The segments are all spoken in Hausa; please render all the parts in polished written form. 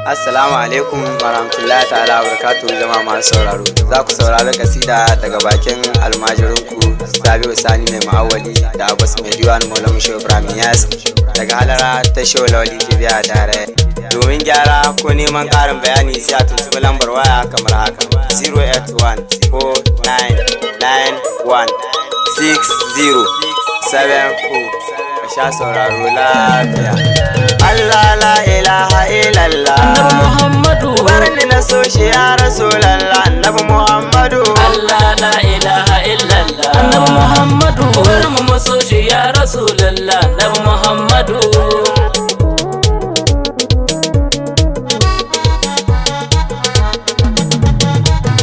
Assalamu alaikum warahmatullahi ta'ala wabarakatuh jama'a masu sauraro. Za ku saurari kasida daga bakin almajirinku Sabiu Sani mai ma'awali da Abbas mai diwan Maulana Shehu Ibrahim Yas daga halara ta Shehu Lawli Kibiya tare. Domin gyara ko neman ƙarin bayani sai a tuntuɓi lambar waya kamar haka 08149916074. Ka sha sauraro lafiya. Allah la ilaha illallah Annabi Muhammadu barni na so shi ya Rasulallah Annabi Muhammadu Allah la ilaha illallah Annabi Muhammadu barmu mu so shi ya Rasulallah Annabi Muhammadu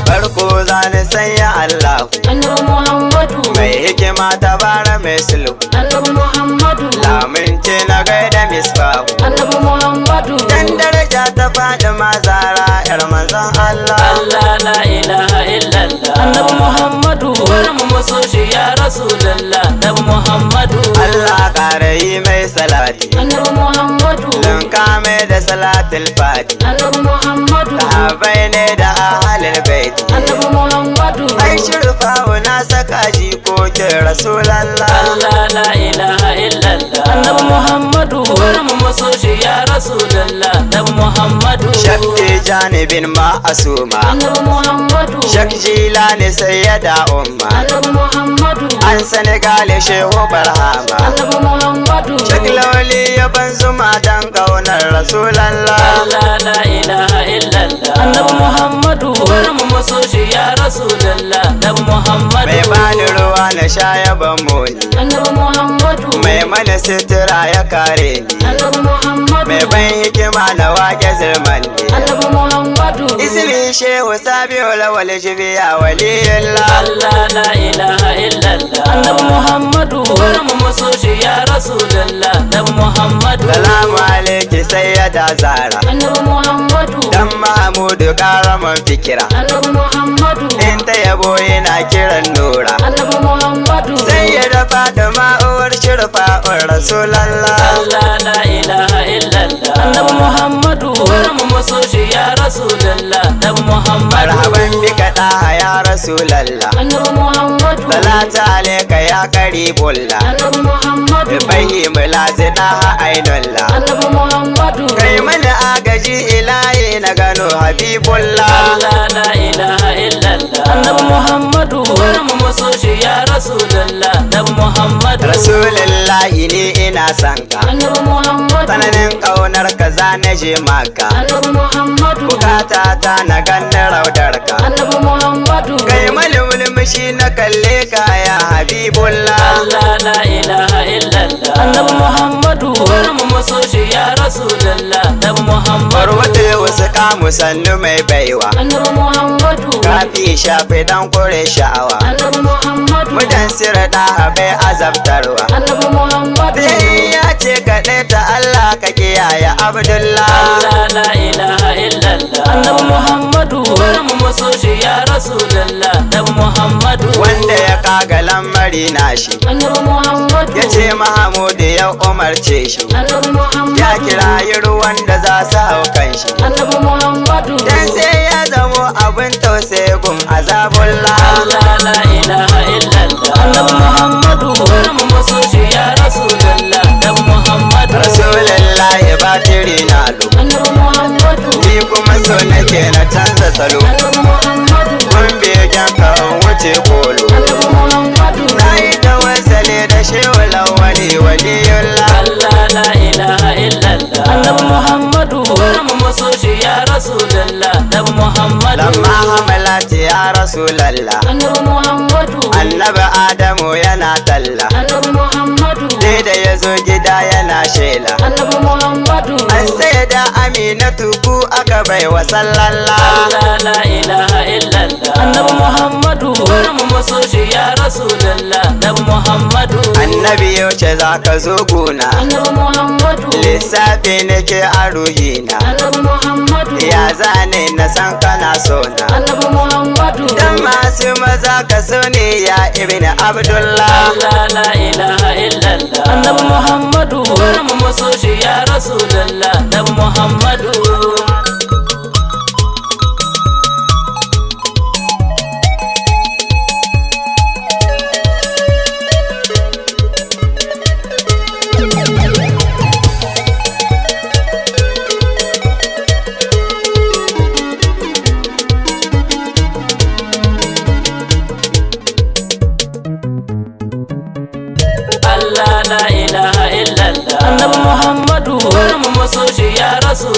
farko zani sanya Allah Annabi Muhammadu mai hikima tabara mai sulhu Annabi Muhammadu lamince na gaida misbahu Annabi Muhammadu dan daraja ta faɗi mazara yar manzon Allah Allah la ilaha illallah Annabi Muhammadu barmu mu so shi ya Rasulallah Annabi Muhammadu Allah ƙarayi mai salati Annabi Muhammadu linka mai da salatul fati Annabi Muhammadu sahabai ne da ahalul baiti Annabi Muhammadu ai shirfawo na saka jikokin Rasulallah Allah la ilaha illallah Annabi Muhammadu barmu mu so shi ya Rasulallah Annabi Muhammadu shakti janibin ma'asuma Annabi Muhammadu shak jilani sayyada umma Annabi Muhammadu an Senegal shehu barhama Annabi Muhammadu shak lawli ya banzuma dan kaunar Rasulallah Allah la ilaha illallah Annabi Muhammadu barmu mu so shi ya Rasulallah Annabi Muhammadu mai bani ruwa na shaya ban moni Annabi Muhammadu mai mana sitira ya kare ni Annabi Muhammadu mai ban hikima na wake zirmani Annabi Muhammadu ismi shehu Sabiu Lawli Kibiya waliyullah Allah la ilaha illallah Annabi Muhammadu barmu mu so shi ya Rasulallah Annabi Muhammadu salamu alaiki sayyada Zara Annabi Muhammadu dan Mahmudu karaman fikira Annabi Muhammadu in ta yabo yana kiran nura Annabi Muhammadu sai ya dafa da ma'uwar shirfa'ur Rasulallah Allah la ilaha illallah Annabi Muhammadu barmu mu so shi ya Rasulallah Annabi Muhammadu marhaban bika da ya Rasulallah Annabi Muhammadu salatu alayka ya karibullah Annabi Muhammadu ibahi mulazina ainullah Annabi Muhammadu kai mana agaji ilahi na gano habibullah Allah la ilaha illallah Annabi Muhammadu barmu mu so shi ya Rasulallah Annabi Muhammadu Rasulullahi ne ina sanka Annabi Muhammadu tsananin kaunar ka za na je maka Annabi Muhammadu bukata ta na ganin raudarka Annabi Muhammadu kai mulmushi na kalle ka ya habibullah Allah la ilaha illallah Annabi Muhammadu barmu mu so shi ya Rasulallah Annabi Muhammadu barwata wasu kamu sannu mai baiwa Annabi Muhammadu kafi shafe dan kore sha'awa Annabi Muhammadu mudan sira da bai azabtarwa Annabi Muhammadu sai ya ce kaɗai ta Allah ka kiyaye Abdullah Allah la ilaha illallah Annabi Muhammadu barmu mu so shi ya Rasulallah Annabi Muhammadu wanda ya kaga lamari na shi Annabi Muhammadu ya ce Mahamudu ya umarce shi Annabi Muhammadu ya kirayi ruwan da za su hau kan shi Annabi Muhammadu dan sai ya zamo abin tausayi gun azabullah Allah la ilaha illallah Annabi Muhammadu barmu mu so shi ya Rasulallah Annabi Muhammadu Rasulullahi batiri na lo Annabi Muhammadu ni kuma so nake na canza salo Annabi Muhammadu kun begen ka in wuce kolo Annabi Muhammadu na yi tawassale da shehu lawali waliyullah Allah la ilaha illallah Annabi Muhammadu barmu mu so shi ya Rasulallah Annabi Muhammadu lamma hamalati ya Rasulallah Annabi Muhammadu annabi Adamu yana talla Annabi Muhammadu sai da ya zo gida yana shela Annabi Muhammadu an sai da Aminatu ku aka bai wa sallallah Allah la ilaha illallah Annabi Muhammadu barmu mu so shi ya Rasulallah Annabi Muhammadu annabi yauce za ka zo gona Annabi Muhammadu lissafi nake a ruhina Annabi Muhammadu ya zane na san kana sona Annabi Muhammadu dan masu maza ka so ne ya ibn Abdullah Allah la ilaha illallah Annabi Muhammadu barmu mu so shi ya Rasulallah Annabi Muhammadu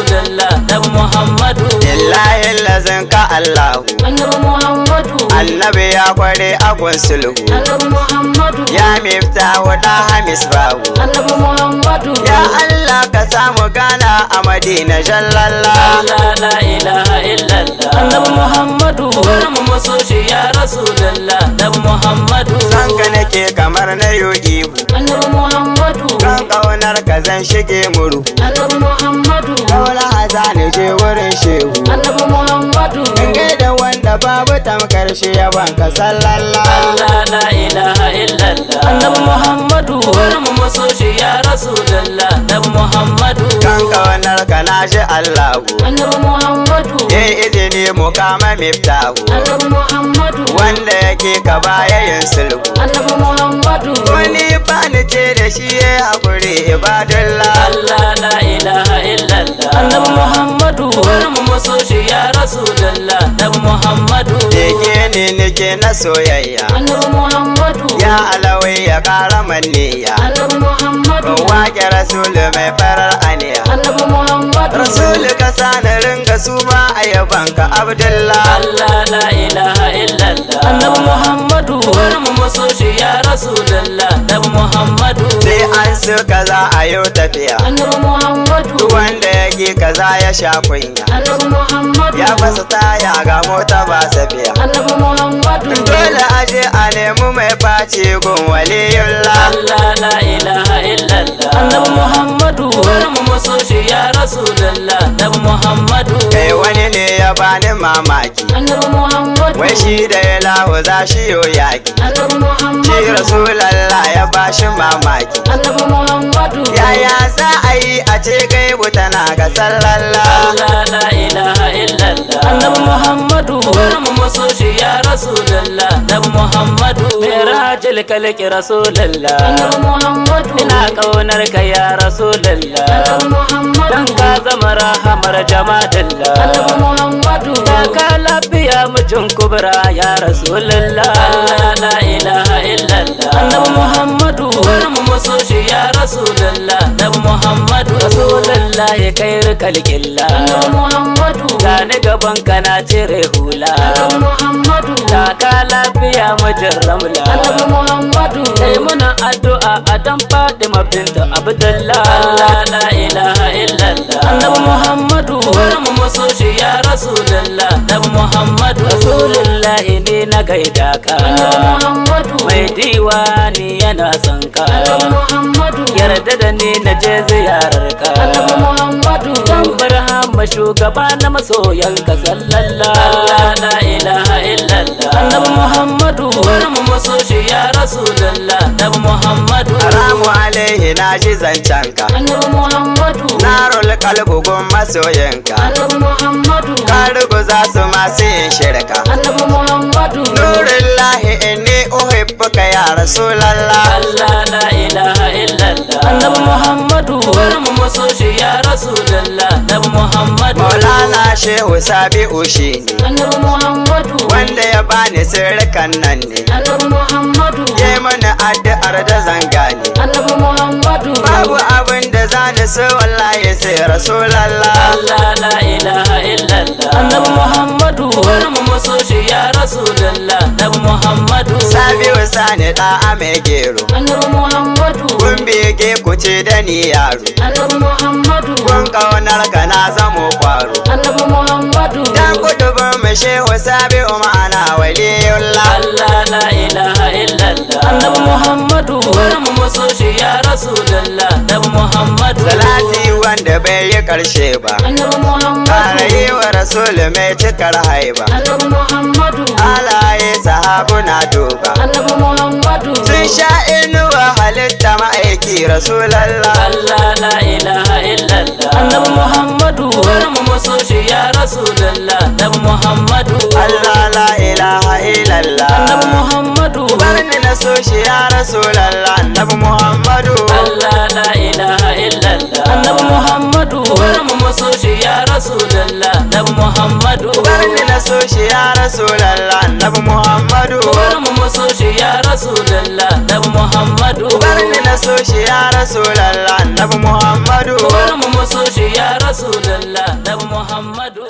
Rasulullah dan Muhammadu. Lillahi lazin ka Allahu, Annabi Muhammadu. annabi ya kware agun sulhu, Annabi Muhammadu. ya miftahu da hamis bahu. Annabi Muhammadu. Ya Allah ka samu gana a Madina jallalla. Allah la ilaha illallah. Annabi Muhammadu. Bari mu maso shi ya Rasulullah dan Muhammadu. San ka nake kamar na yogi bu, Annabi Muhammadu. kan kaunar ka zan shige muru. Annabi Muhammadu. Kaula hazani je wurin shehu, Annabi Muhammadu. in gaida wanda babu tamkar shi ya banka sallallah. Allah la ilaha illallah. Annabi Muhammadu. Bari mu maso shi ya Rasulullah dan Muhammadu. Kan kaunar ka na shi Allahu, Annabi Muhammadu. ya izini mu kama miftahu, Annabi Muhammadu. wanda yake ka baya yin sulhu. Annabi Muhammadu. Wani ba ni ce da shi ya haƙuri ibadullah. Allah la ilaha illallah. Annabi Muhammadu. Bari mu maso shi ya Rasulullah dan Muhammadu. Yake ne nake na soyayya, Annabi Muhammadu. ya alawai ya ƙara manniya. Annabi Muhammadu. Wake rasulu mai farar aniya, Annabi Muhammadu. rasulu ka sani ringa su ma a yabanka Abdullah. Allah la ilaha illallah. Annabi Muhammadu. Bari mu maso shi ya Rasulullah dan Muhammadu. Sai an suka za a yau tafiya, Annabi Muhammadu. wanda yake kaza ya sha kunya, Annabi Muhammadu. ya fasa taya ga mota ba safiya. Annabi Muhammadu. Dole aje a nemi mai face gun waliyullah. Allah la ilaha illallah. Annabi Muhammadu. Bari mu maso shi ya Rasulullah dan Muhammadu. Kai wani ne ya bani mamaki, Annabi Muhammadu. wai shi da ya lahu za shi yo yaki. Annabi Shi Muhammadu. rasulallah ya bashi mamaki, Annabi Muhammadu. yaya za a yi a ce gaibu tana ga sallallah. Allah la ilaha illallah. Annabi Muhammadu. Bari mu maso shi ya Rasulullah dan Muhammadu. Mirajil kalki Rasulullah. Annabi Muhammadu. Ina kaunar ka ya Rasulullah. Annabi Muhammadu. Dan ka zama rahamar jamadillah. Annabi Muhammadu. Ya ka lafiya mutum kubra ya Rasulullah. Allah la ilaha illallah. Annabi Muhammadu. Bari mu maso shi ya Rasulullah dan Muhammadu. Rasulullah ya kai kalkilla. Annabi Muhammadu. Gani gaban ka na cire hula. Annabi Muhammadu. Da ka lafiya mutum ramla. Annabi Muhammadu. Kai muna addu'a a dan Fatima binta Abdullah. Allah la ilaha illallah. Annabi Muhammadu. Bari mu maso shi ya Rasulullah dan Muhammadu. Rasulullah ne na gaida ka. Annabi Muhammadu. Mai diwani yana son ka. Annabi Muhammadu. Yarda da ni na je ziyarar ka. Annabi Muhammadu. Dan barhama shugaba na masoyan ka sallallahu. Allah la ilaha illallah. Annabi Muhammadu. Bari mu maso shi ya Rasulullah dan Muhammadu. Haramu alaihi na ji zancenka, Annabi Muhammadu. na rul kalbu gun masoyinka. Annabi Muhammadu. Ka ruguza su masu yin shirka. Annabi Muhammadu. Nurillahi inni uhibbuka ya rasulallah. Allah la ilaha illallah. Annabi Muhammadu. Bari mu maso shi ya Rasulullah dan Muhammadu. Maulana Shehu Sabi'u shi ne, Annabi Muhammadu. wanda ya bani sirrikan nan ne, Annabi Muhammadu. ya mana addu'ar da zanga ne. Annabi Muhammadu. Babu abin da zani so wallahi sai rasulallah. Allah la ilaha illallah. Annabi Muhammadu. Bari mu maso shi ya Rasulullah dan Muhammadu. Sabi'u sani da'a mai gero, Annabi Muhammadu. kun bege ku ce da ni yaro. Annabi Muhammadu. Kun kaunar ka na zamo kwaro, Annabi Muhammadu. dan kudubin mu Shehu Sabi'u ma'ana waliyullah. Allah la ilaha illallah. Annabi Muhammadu. Bari mu maso shi ya Rasulullah dan Muhammadu. Salati wanda bai yi karshe ba, Annabi Muhammadu. kare yi wa rasul mai cikar haiba. Annabi Muhammadu. Halaye sahabu na duba, Annabi Muhammadu. sun sha inuwa halitta ma'aiki rasulallah. Allah la ilaha illallah. Annabi Muhammadu. Bari mu maso shi ya Rasulullah dan Muhammadu. Allah la ilaha illallah. Annabi Muhammadu. Barni na so shi ya rasulallah. Annabi Muhammadu. Allah la ilaha illallah. Annabi Muhammadu. Bari mu maso shi ya Rasulullah dan Muhammadu. Barni na so shi ya rasulallah. Annabi Muhammadu. Bari mu maso shi ya Rasulullah dan Muhammadu. Barni na so shi ya rasulallah. Annabi Muhammadu. Bari mu maso shi ya rasulullah nabi muhammadu